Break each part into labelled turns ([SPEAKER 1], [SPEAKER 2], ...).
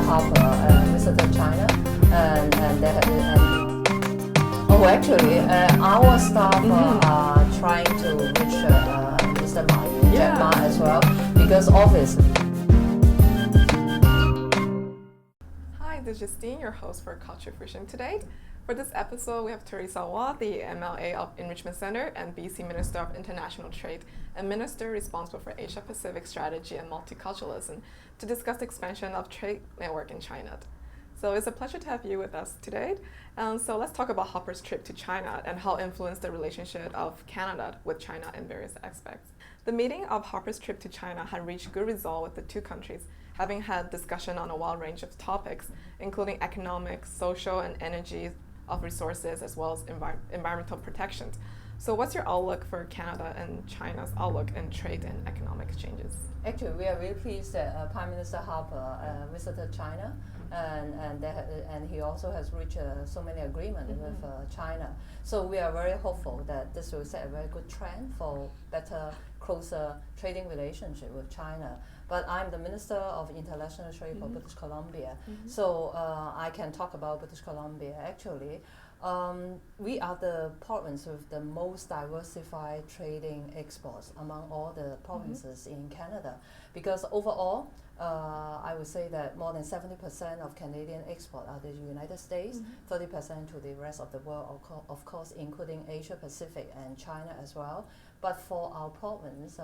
[SPEAKER 1] Harper visited China, and they our staff are trying to reach Mr. Jack Ma as well, because obviously.
[SPEAKER 2] Hi, this is Justine, your host for Culture Fusion today. For this episode, we have Teresa Wat, the MLA of Richmond Center and BC Minister of International Trade and Minister responsible for Asia Pacific Strategy and Multiculturalism, to discuss the expansion of trade network in China. So it's a pleasure to have you with us today. So let's talk about Harper's trip to China and how it influenced the relationship of Canada with China in various aspects. The meeting of Harper's trip to China had reached good result with the two countries, having had discussion on a wide range of topics, including economic, social, and energy of resources, as well as environmental protection. So what's your outlook for Canada and China's outlook in trade and economic exchanges?
[SPEAKER 1] Actually, we are very pleased that Prime Minister Harper visited China, and he also has reached so many agreements with China. So we are very hopeful that this will set a very good trend for better, closer trading relationship with China. But I'm the Minister of International Trade for British Columbia, so I can talk about British Columbia. Actually, we are the province with the most diversified trading exports among all the provinces in Canada, because overall, I would say that more than 70% of Canadian export are to the United States, 30% to the rest of the world, of course, including Asia Pacific and China as well. But for our province,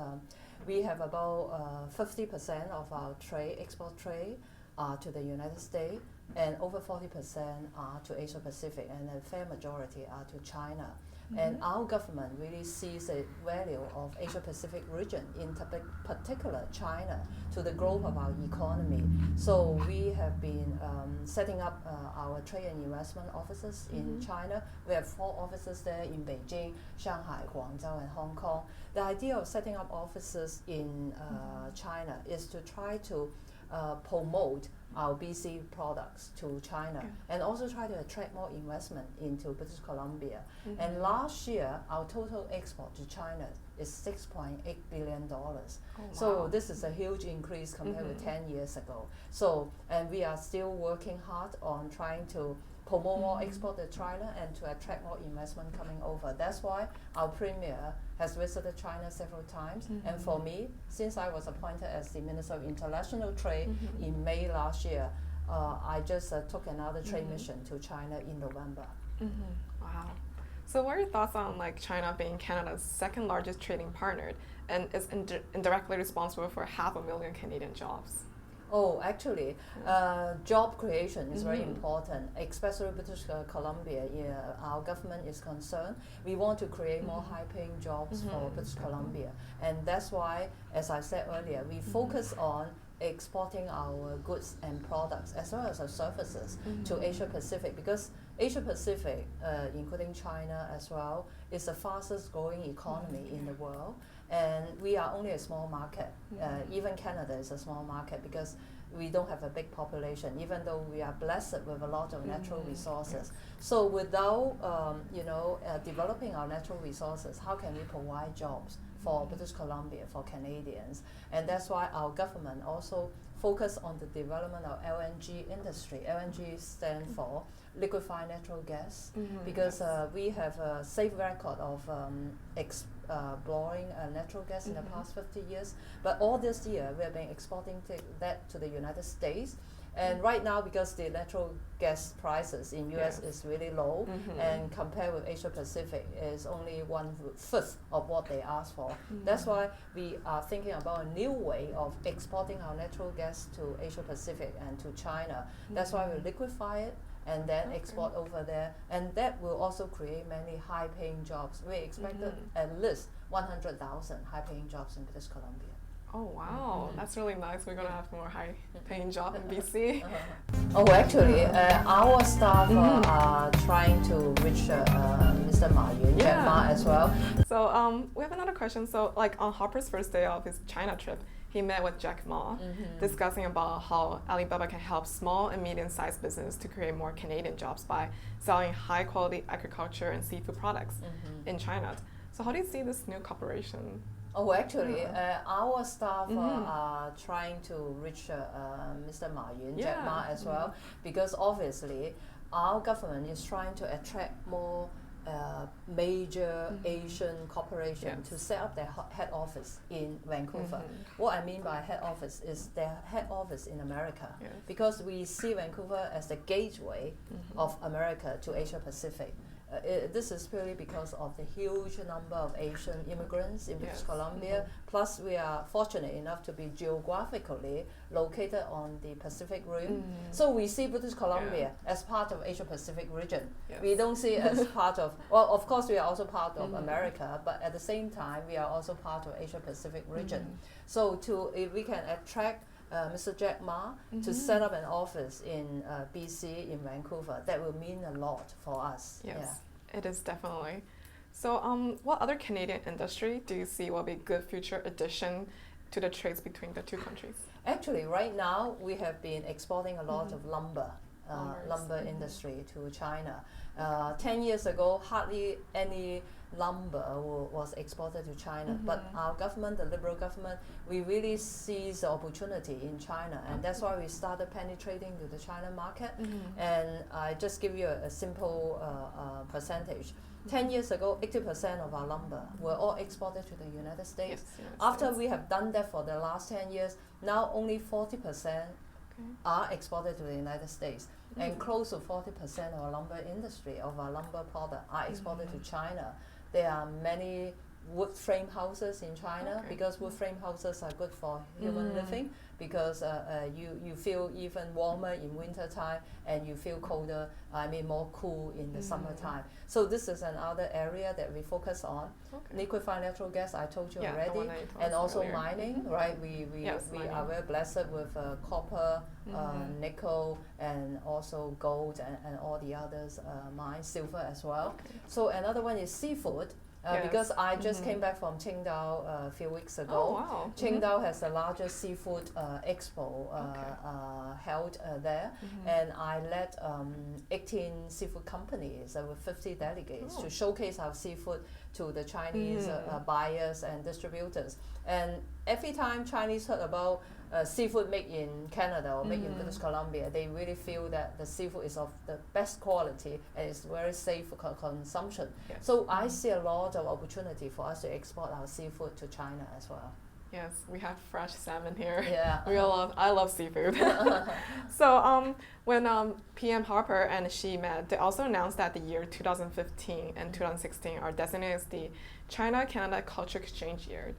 [SPEAKER 1] we have about 50% of our export trade are to the United States, and over 40% are to Asia Pacific, and a fair majority are to China. And our government really sees the value of Asia Pacific region, in particular China, to the growth of our economy. So we have been setting up our trade and investment offices in China. We have 4 offices there in Beijing, Shanghai, Guangzhou, and Hong Kong. The idea of setting up offices in China is to try to promote our BC products to China, and also try to attract more investment into British Columbia. And last year, our total export to China is $6.8 billion. So this is a huge increase compared with 10 years ago. So, and we are still working hard on trying to promote more export to China and to attract more investment coming over. That's why our Premier has visited China several times. And for me, since I was appointed as the Minister of International Trade in May last year, I just took another trade mission to China in November.
[SPEAKER 2] Wow. So what are your thoughts on China being Canada's second largest trading partner and is indirectly responsible for 500,000 Canadian jobs?
[SPEAKER 1] Oh, actually, job creation is very important, especially British Columbia. Our government is concerned. We want to create more high-paying jobs for British Columbia, and that's why, as I said earlier, we focus on exporting our goods and products as well as our services to Asia Pacific, because Asia Pacific, including China as well, is the fastest growing economy in the world, and we are only a small market. Even Canada is a small market because we don't have a big population, even though we are blessed with a lot of natural resources. So without developing our natural resources, how can we provide jobs for British Columbia, for Canadians? And that's why our government also focus on the development of LNG industry. LNG stands for liquefied natural gas, because we have a safe record of exploring natural gas in the past 50 years. But all this year, we have been exporting that to the United States. And right now, because the natural gas prices in US is really low, and compared with Asia Pacific is only 1/5 of what they ask for. That's why we are thinking about a new way of exporting our natural gas to Asia Pacific and to China. That's why we liquefy it and then export over there, and that will also create many high-paying jobs. We expected at least 100,000 high-paying jobs in British Columbia.
[SPEAKER 2] Oh wow, that's really nice. We're gonna have more high-paying jobs in BC.
[SPEAKER 1] Oh, actually, our staff are trying to reach Mr. Jack Ma as well.
[SPEAKER 2] So we have another question. So on Harper's first day of his China trip, he met with Jack Ma, discussing about how Alibaba can help small and medium-sized business to create more Canadian jobs by selling high-quality agriculture and seafood products in China. So how do you see this new cooperation?
[SPEAKER 1] Oh, actually, our staff are trying to reach Mr. Ma Yun, Jack Ma as well, because obviously our government is trying to attract more major Asian corporations to set up their head office in Vancouver. What I mean by head office is their head office in America, because we see Vancouver as the gateway of America to Asia Pacific. This is purely because of the huge number of Asian immigrants in British Columbia. Plus, we are fortunate enough to be geographically located on the Pacific Rim. So we see British Columbia as part of Asia Pacific region. We don't see it as part of, well, of course we are also part of America, but at the same time we are also part of Asia Pacific region. So if we can attract Mr. Jack Ma to set up an office in BC, in Vancouver, that will mean a lot for us.
[SPEAKER 2] Yes, it is definitely. So what other Canadian industry do you see will be good future addition to the trades between the two countries?
[SPEAKER 1] Actually, right now we have been exporting a lot of lumber industry to China. 10 years ago, hardly any lumber was exported to China, but our government, the Liberal government, we really seized the opportunity in China, and that's why we started penetrating to the China market. And I just give you a simple percentage. 10 years ago, 80% of our lumber were all exported to the United States. After we have done that for the last 10 years, now only 40% are exported to the United States. And close to 40% of our lumber industry, of our lumber product, are exported to China. There are many wood frame houses in China because wood frame houses are good for human living, because you feel even warmer in winter time and you feel colder, more cool in the summertime. So this is another area that we focus on. Liquefied natural gas, I told you already, and also earlier. Mining, right? We are very blessed with copper, nickel, and also gold and all the others, mines, silver as well. So another one is seafood. Because I just came back from Qingdao a few weeks ago. Qingdao has the largest seafood expo held there, and I led 18 seafood companies with 50 delegates to showcase our seafood to the Chinese buyers and distributors. And every time Chinese heard about seafood made in Canada or made in British Columbia, they really feel that the seafood is of the best quality and it's very safe for consumption. So I see a lot of opportunity for us to export our seafood to China as well.
[SPEAKER 2] Yes, we have fresh salmon here.
[SPEAKER 1] Yeah.
[SPEAKER 2] I love seafood. So when PM Harper and Xi met, they also announced that the year 2015 and 2016 are designated as the China-Canada Culture Exchange Year.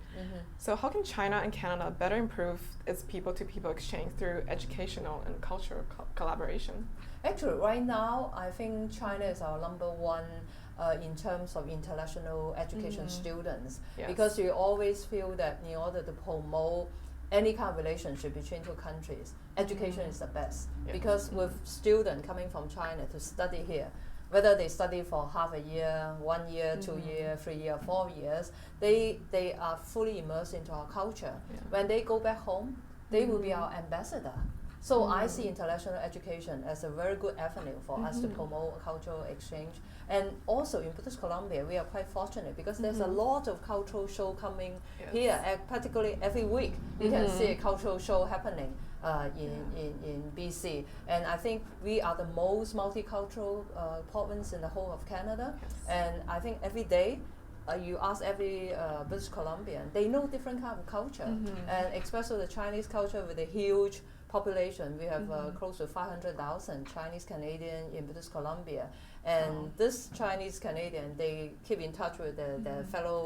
[SPEAKER 2] So how can China and Canada better improve its people-to-people exchange through educational and cultural collaboration?
[SPEAKER 1] Actually, right now, I think China is our number one in terms of international education students, because we always feel that in order to promote any kind of relationship between two countries, education is the best. Because with students coming from China to study here, whether they study for half a year, 1 year, 2 years, 3 years, 4 years, they are fully immersed into our culture. When they go back home, they will be our ambassador. So I see international education as a very good avenue for us to promote cultural exchange. And also in British Columbia, we are quite fortunate because there's a lot of cultural show coming here. Particularly every week, you can see a cultural show happening in BC. And I think we are the most multicultural province in the whole of Canada. And I think every day, you ask every British Columbian, they know different kind of culture. And especially the Chinese culture with a huge population. We have close to 500,000 Chinese Canadian in British Columbia. And this Chinese Canadian, they keep in touch with their fellow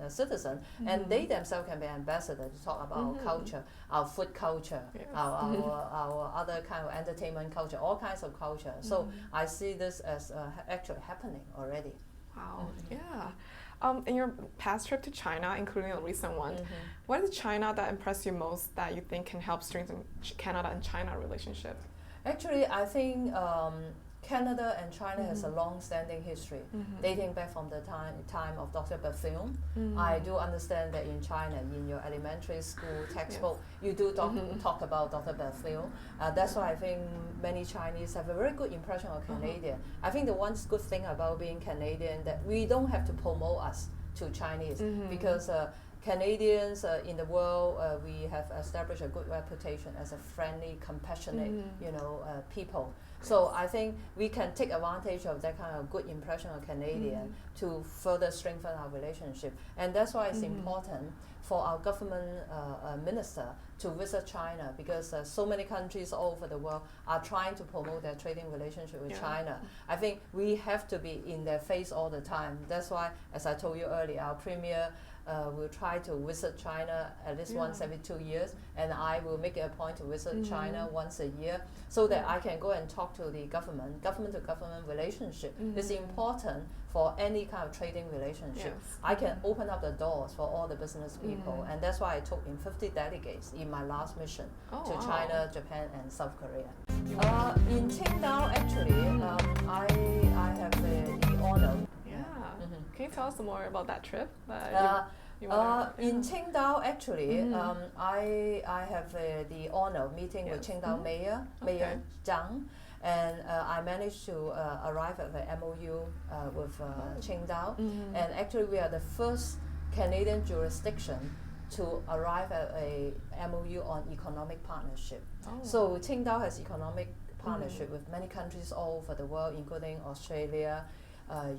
[SPEAKER 1] citizen, and they themselves can be ambassadors to talk about our culture, our food culture, our other kind of entertainment culture, all kinds of culture. So I see this as actually happening already.
[SPEAKER 2] Wow, in your past trip to China, including a recent one, what is China that impressed you most that you think can help strengthen Canada and China relationship?
[SPEAKER 1] Actually, I think Canada and China has a long-standing history, dating back from the time of Dr. Bethune. I do understand that in China, in your elementary school textbook, you do talk about Dr. Bethune. That's why I think many Chinese have a very good impression of Canadian. I think the one good thing about being Canadian that we don't have to promote us to Chinese, because Canadians in the world, we have established a good reputation as a friendly, compassionate, people. So I think we can take advantage of that kind of good impression of Canadian to further strengthen our relationship. And that's why it's important for our government minister to visit China, because so many countries all over the world are trying to promote their trading relationship with China. I think we have to be in their face all the time. That's why, as I told you earlier, our premier will try to visit China at least once every 2 years, and I will make it a point to visit China once a year, so that I can go and talk to the government to government relationship. It's important for any kind of trading relationship. I can open up the doors for all the business people, and that's why I took in 50 delegates in my last mission to China, Japan, and South Korea. In Qingdao, actually, I have the honor.
[SPEAKER 2] Can you tell us more about that trip?
[SPEAKER 1] In Qingdao, actually, I have the honor of meeting with Qingdao Mayor Zhang, and I managed to arrive at the MOU with Qingdao, and actually we are the first Canadian jurisdiction to arrive at a MOU on economic partnership. So Qingdao has economic partnership with many countries all over the world, including Australia,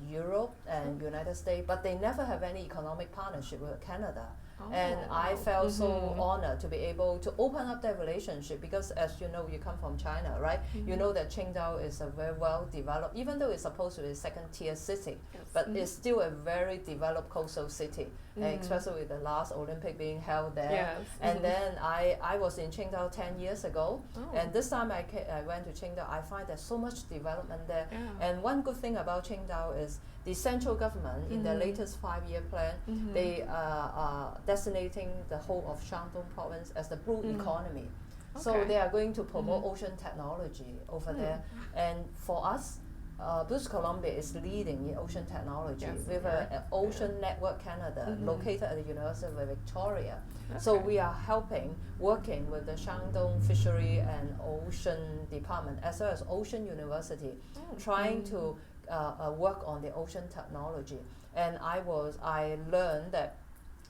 [SPEAKER 1] Europe and United States, but they never have any economic partnership with Canada. And I felt so honored to be able to open up that relationship, because as you know, you come from China, right? You know that Qingdao is a very well developed, even though it's supposed to be a second tier city, but it's still a very developed coastal city, especially with the last Olympic being held there. And then I was in Qingdao 10 years ago, and this time I went to Qingdao, I find there's so much development there. And one good thing about Qingdao is the central government, in their latest 5-year plan, they are designating the whole of Shandong province as the blue economy. So they are going to promote ocean technology over there. And for us, British Columbia is leading in ocean technology with an Ocean Network Canada located at the University of Victoria. So we are working with the Shandong Fishery and Ocean Department as well as Ocean University, trying to work on the ocean technology. And I learned that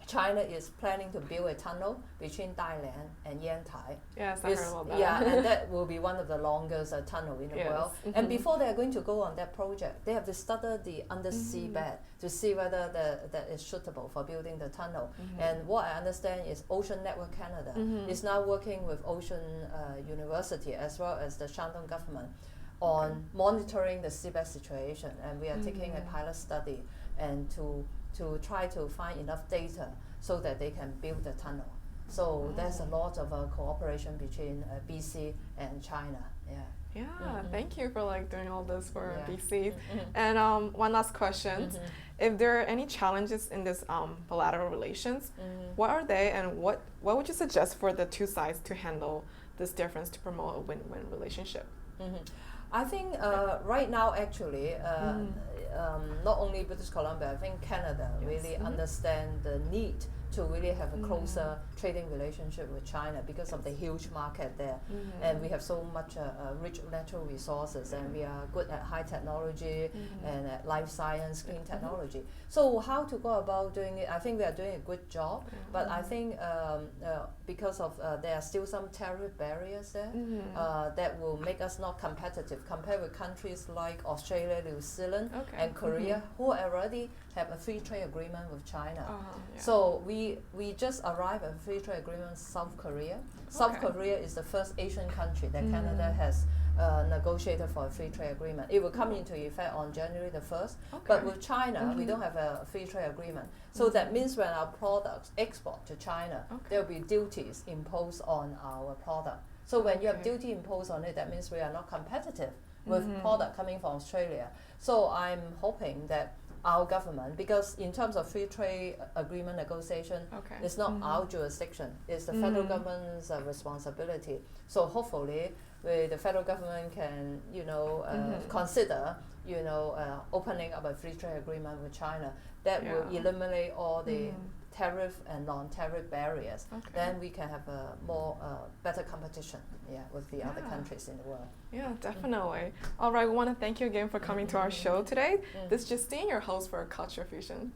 [SPEAKER 1] China is planning to build a tunnel between Dalian and Yantai.
[SPEAKER 2] Yes, I heard about that.
[SPEAKER 1] Yeah, and that will be one of the longest tunnel in the world. And before they are going to go on that project, they have to study the undersea bed to see whether that is suitable for building the tunnel. And what I understand is Ocean Network Canada is now working with Ocean University as well as the Shandong government on monitoring the seabed situation, and we are taking a pilot study and to try to find enough data so that they can build the tunnel. So there's a lot of cooperation between BC and China.
[SPEAKER 2] Thank you for doing all this for BC. And one last question: if there are any challenges in this bilateral relations, what are they, and what would you suggest for the two sides to handle this difference to promote a win-win relationship?
[SPEAKER 1] I think right now, actually, not only British Columbia, I think Canada really understand the need to really have a closer trading relationship with China because of the huge market there. And we have so much rich natural resources, and we are good at high technology and at life science, clean technology. So how to go about doing it? I think we are doing a good job, but I think because of there are still some tariff barriers there that will make us not competitive compared with countries like Australia, New Zealand, and Korea, who already have a free trade agreement with China. So we just arrived at a free trade agreement with South Korea. South Korea is the first Asian country that Canada has negotiated for a free trade agreement. It will come into effect on January the 1st. But with China, we don't have a free trade agreement. So that means when our products export to China, there will be duties imposed on our product. So when you have duty imposed on it, that means we are not competitive with product coming from Australia. So I'm hoping that our government, because in terms of free trade agreement negotiation, it's not our jurisdiction, it's the federal government's responsibility. So hopefully the federal government can, consider, opening up a free trade agreement with China that will eliminate all the tariff and non-tariff barriers. Then we can have a more better competition with the other countries in the world.
[SPEAKER 2] Yeah, definitely. All right, we want to thank you again for coming to our show today. This is Justine, your host for Culture Fusion.